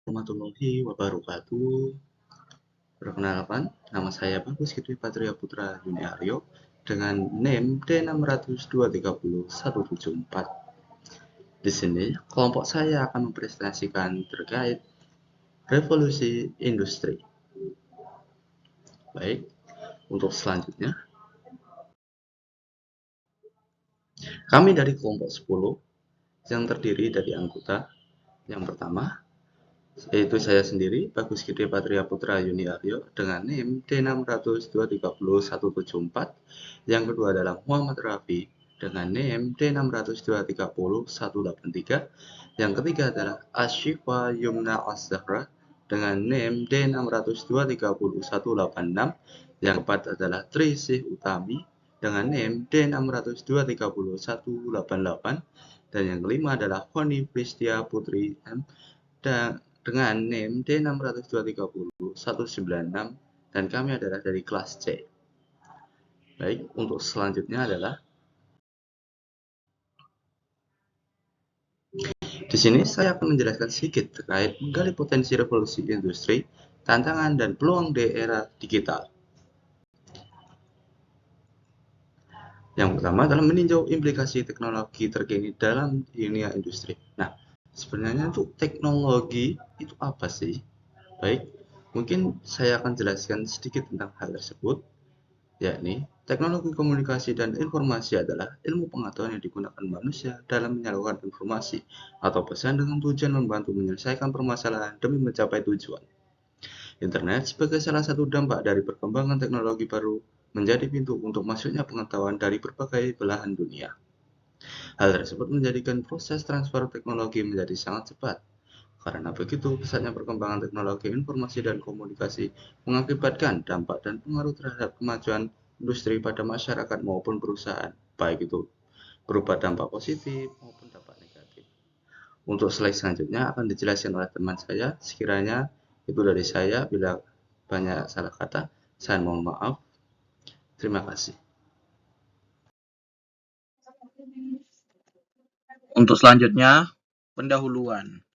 Warahmatullahi wabarakatuh. Perkenalkan, nama saya Bagus Gede Patria Putra Yuniaryo dengan NIM D60230-174. Di sini, kelompok saya akan mempresentasikan terkait revolusi industri. Baik, untuk selanjutnya, kami dari kelompok 10 yang terdiri dari anggota yang pertama, yaitu saya sendiri, Bagus Gede Patria Putra Yuniaryo dengan NIM D60230-174. Yang kedua adalah Muhammad Rafi dengan NIM D60230-183. Yang ketiga adalah Ashifa Yumna Az-Zahra dengan NIM D60230-186. Yang keempat adalah Trisih Utami dengan NIM D60230-188. Dan yang kelima adalah Honi Pristia Putri M dengan NIM D60230-196, dan kami adalah dari kelas C. Baik, untuk selanjutnya adalah di sini saya akan menjelaskan sedikit terkait menggali potensi revolusi industri, tantangan dan peluang di era digital. Yang pertama adalah meninjau implikasi teknologi terkini dalam dunia industri. Nah, sebenarnya untuk teknologi itu apa sih? Baik, mungkin saya akan jelaskan sedikit tentang hal tersebut, yakni teknologi komunikasi dan informasi adalah ilmu pengetahuan yang digunakan manusia dalam menyalurkan informasi atau pesan dengan tujuan membantu menyelesaikan permasalahan demi mencapai tujuan. Internet sebagai salah satu dampak dari perkembangan teknologi baru menjadi pintu untuk masuknya pengetahuan dari berbagai belahan dunia. Hal tersebut menjadikan proses transfer teknologi menjadi sangat cepat. Karena begitu, pesatnya perkembangan teknologi informasi dan komunikasi mengakibatkan dampak dan pengaruh terhadap kemajuan industri pada masyarakat maupun perusahaan, baik itu berupa dampak positif maupun dampak negatif. Untuk slide selanjutnya akan dijelaskan oleh teman saya, sekiranya itu dari saya, bila banyak salah kata, saya mohon maaf. Terima kasih. Untuk selanjutnya, pendahuluan.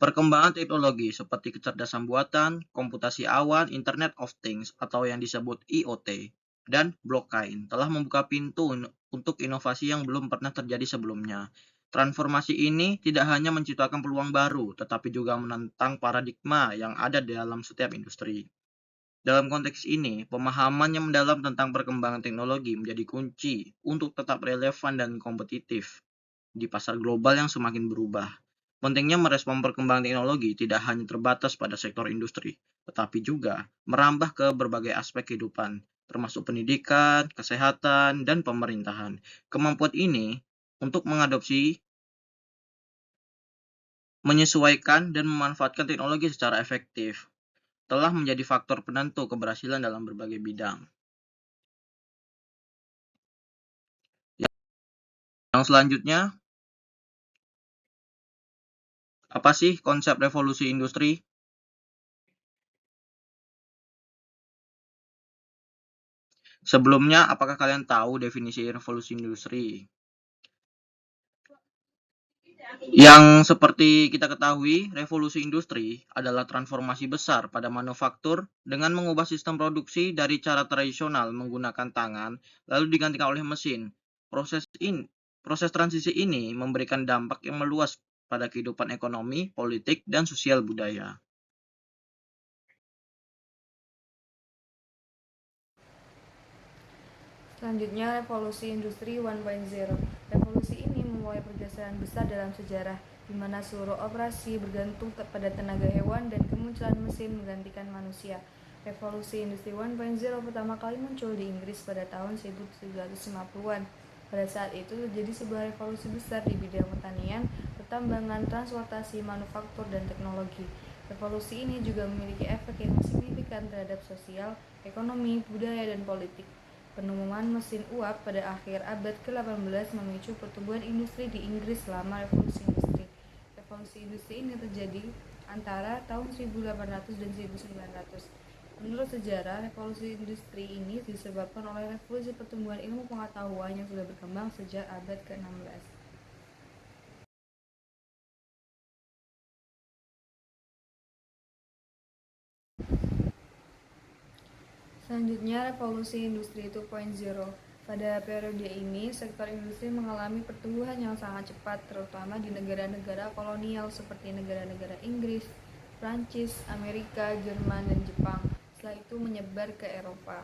Perkembangan teknologi seperti kecerdasan buatan, komputasi awan, Internet of Things atau yang disebut IoT, dan blockchain telah membuka pintu untuk inovasi yang belum pernah terjadi sebelumnya. Transformasi ini tidak hanya menciptakan peluang baru, tetapi juga menentang paradigma yang ada dalam setiap industri. Dalam konteks ini, pemahaman yang mendalam tentang perkembangan teknologi menjadi kunci untuk tetap relevan dan kompetitif di pasar global yang semakin berubah. Pentingnya merespon perkembangan teknologi tidak hanya terbatas pada sektor industri, tetapi juga merambah ke berbagai aspek kehidupan, termasuk pendidikan, kesehatan, dan pemerintahan. Kemampuan ini untuk mengadopsi, menyesuaikan, dan memanfaatkan teknologi secara efektif telah menjadi faktor penentu keberhasilan dalam berbagai bidang. Yang selanjutnya, apa sih konsep revolusi industri? Sebelumnya, apakah kalian tahu definisi revolusi industri? Yang seperti kita ketahui, revolusi industri adalah transformasi besar pada manufaktur dengan mengubah sistem produksi dari cara tradisional menggunakan tangan lalu digantikan oleh mesin. Proses transisi ini memberikan dampak yang meluas pada kehidupan ekonomi, politik, dan sosial budaya. Selanjutnya, revolusi industri 1.0. Revolusi ini memulai pergeseran besar dalam sejarah, di mana seluruh operasi bergantung pada tenaga hewan dan kemunculan mesin menggantikan manusia. Revolusi industri 1.0 pertama kali muncul di Inggris pada tahun 1750-an. Pada saat itu terjadi sebuah revolusi besar di bidang pertanian, pertambangan, transportasi, manufaktur, dan teknologi. Revolusi ini juga memiliki efek yang signifikan terhadap sosial, ekonomi, budaya, dan politik. Penemuan mesin uap pada akhir abad ke-18 memicu pertumbuhan industri di Inggris selama revolusi industri. Revolusi industri ini terjadi antara tahun 1800 dan 1900. Menurut sejarah, revolusi industri ini disebabkan oleh revolusi pertumbuhan ilmu pengetahuan yang sudah berkembang sejak abad ke-16. Selanjutnya, revolusi industri 2.0. Pada periode ini, sektor industri mengalami pertumbuhan yang sangat cepat, terutama di negara-negara kolonial seperti negara-negara Inggris, Prancis, Amerika, Jerman, dan Jepang. Setelah itu menyebar ke Eropa.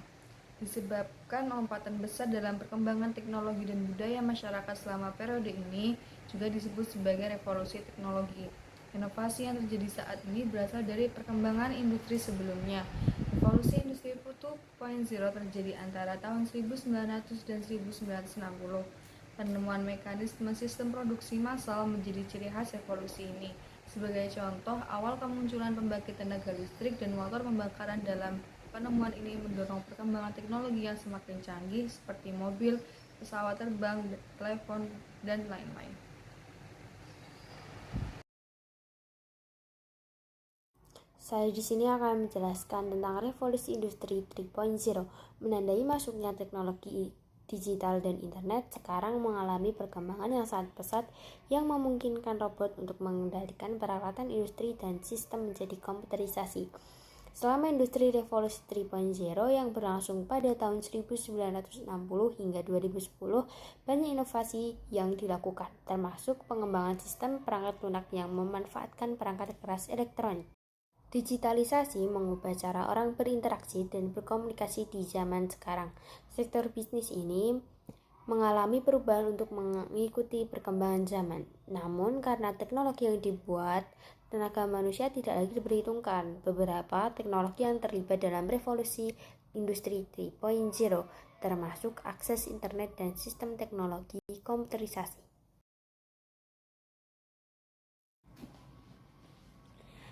Disebabkan lompatan besar dalam perkembangan teknologi dan budaya masyarakat selama periode ini, juga disebut sebagai revolusi teknologi. Inovasi yang terjadi saat ini berasal dari perkembangan industri sebelumnya. Revolusi industri 2.0 terjadi antara tahun 1900 dan 1960. Penemuan mekanisme sistem produksi massal menjadi ciri khas revolusi ini. Sebagai contoh, awal kemunculan pembangkit tenaga listrik dan motor pembakaran dalam penemuan ini mendorong perkembangan teknologi yang semakin canggih seperti mobil, pesawat terbang, telepon, dan lain-lain. Saya di sini akan menjelaskan tentang revolusi industri 3.0. Menandai masuknya teknologi digital dan internet sekarang mengalami perkembangan yang sangat pesat yang memungkinkan robot untuk mengendalikan peralatan industri dan sistem menjadi komputerisasi. Selama industri revolusi 3.0 yang berlangsung pada tahun 1960 hingga 2010, banyak inovasi yang dilakukan, termasuk pengembangan sistem perangkat lunak yang memanfaatkan perangkat keras elektronik. Digitalisasi mengubah cara orang berinteraksi dan berkomunikasi di zaman sekarang. Sektor bisnis ini mengalami perubahan untuk mengikuti perkembangan zaman. Namun, karena teknologi yang dibuat, tenaga manusia tidak lagi diperhitungkan. Beberapa teknologi yang terlibat dalam revolusi industri 3.0 termasuk akses internet dan sistem teknologi komputerisasi.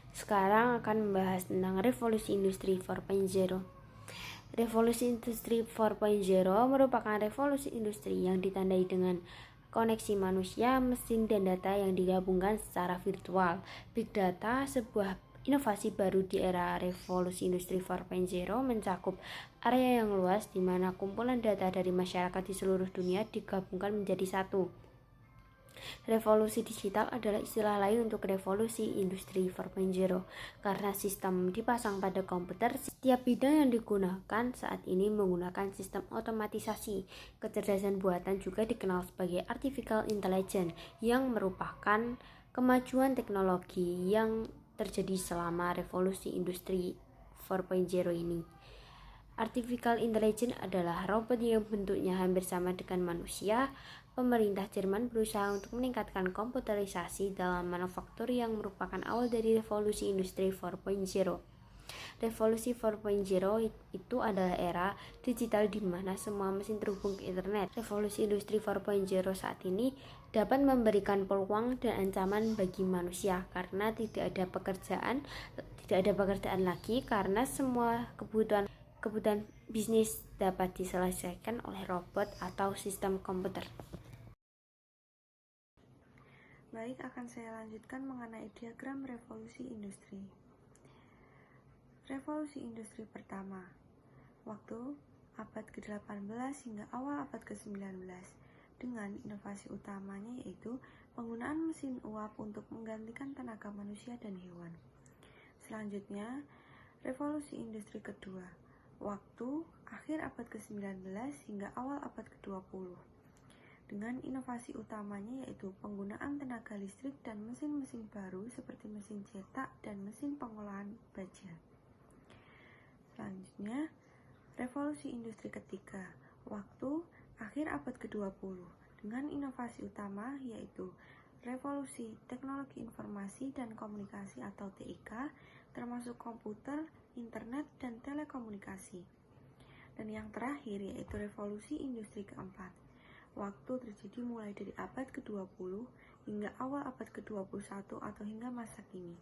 Sekarang akan membahas tentang revolusi industri 4.0. Revolusi industri 4.0 merupakan revolusi industri yang ditandai dengan koneksi manusia, mesin, dan data yang digabungkan secara virtual. Big data, sebuah inovasi baru di era revolusi industri 4.0, mencakup area yang luas di mana kumpulan data dari masyarakat di seluruh dunia digabungkan menjadi satu. Revolusi digital adalah istilah lain untuk revolusi industri 4.0 karena sistem dipasang pada komputer. Setiap bidang yang digunakan saat ini menggunakan sistem otomatisasi. Kecerdasan buatan juga dikenal sebagai artificial intelligence yang merupakan kemajuan teknologi yang terjadi selama revolusi industri 4.0 ini. Artificial intelligence adalah robot yang bentuknya hampir sama dengan manusia. Pemerintah Jerman berusaha untuk meningkatkan komputerisasi dalam manufaktur yang merupakan awal dari revolusi industri 4.0. Revolusi 4.0 itu adalah era digital di mana semua mesin terhubung ke internet. Revolusi industri 4.0 saat ini dapat memberikan peluang dan ancaman bagi manusia karena tidak ada pekerjaan lagi karena semua kebutuhan bisnis dapat diselesaikan oleh robot atau sistem komputer. Baik, akan saya lanjutkan mengenai diagram revolusi industri. Revolusi industri pertama, waktu abad ke-18 hingga awal abad ke-19, dengan inovasi utamanya yaitu penggunaan mesin uap untuk menggantikan tenaga manusia dan hewan. Selanjutnya, revolusi industri kedua, waktu akhir abad ke-19 hingga awal abad ke-20, dengan inovasi utamanya yaitu penggunaan tenaga listrik dan mesin-mesin baru seperti mesin cetak dan mesin pengolahan baja. Selanjutnya, revolusi industri ketiga, waktu akhir abad ke-20, dengan inovasi utama yaitu revolusi teknologi informasi dan komunikasi atau TIK, termasuk komputer, internet, dan telekomunikasi. Dan yang terakhir yaitu revolusi industri keempat, waktu terjadi mulai dari abad ke-20 hingga awal abad ke-21 atau hingga masa kini.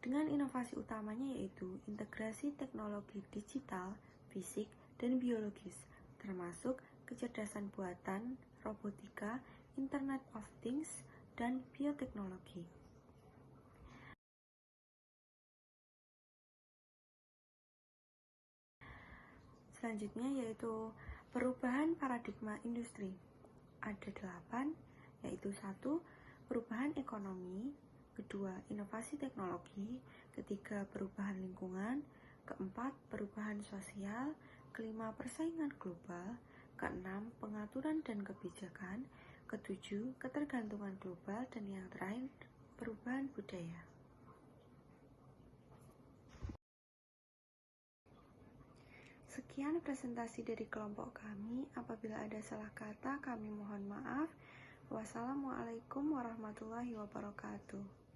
Dengan inovasi utamanya yaitu integrasi teknologi digital, fisik, dan biologis, termasuk kecerdasan buatan, robotika, Internet of Things, dan bioteknologi. Selanjutnya yaitu perubahan paradigma industri. Ada 8, yaitu 1. Perubahan ekonomi, kedua, inovasi teknologi, ketiga, perubahan lingkungan, keempat, perubahan sosial, kelima, persaingan global, keenam, pengaturan dan kebijakan, ketujuh, ketergantungan global, dan yang terakhir, perubahan budaya. Sekian presentasi dari kelompok kami. Apabila ada salah kata, kami mohon maaf. Wassalamualaikum warahmatullahi wabarakatuh.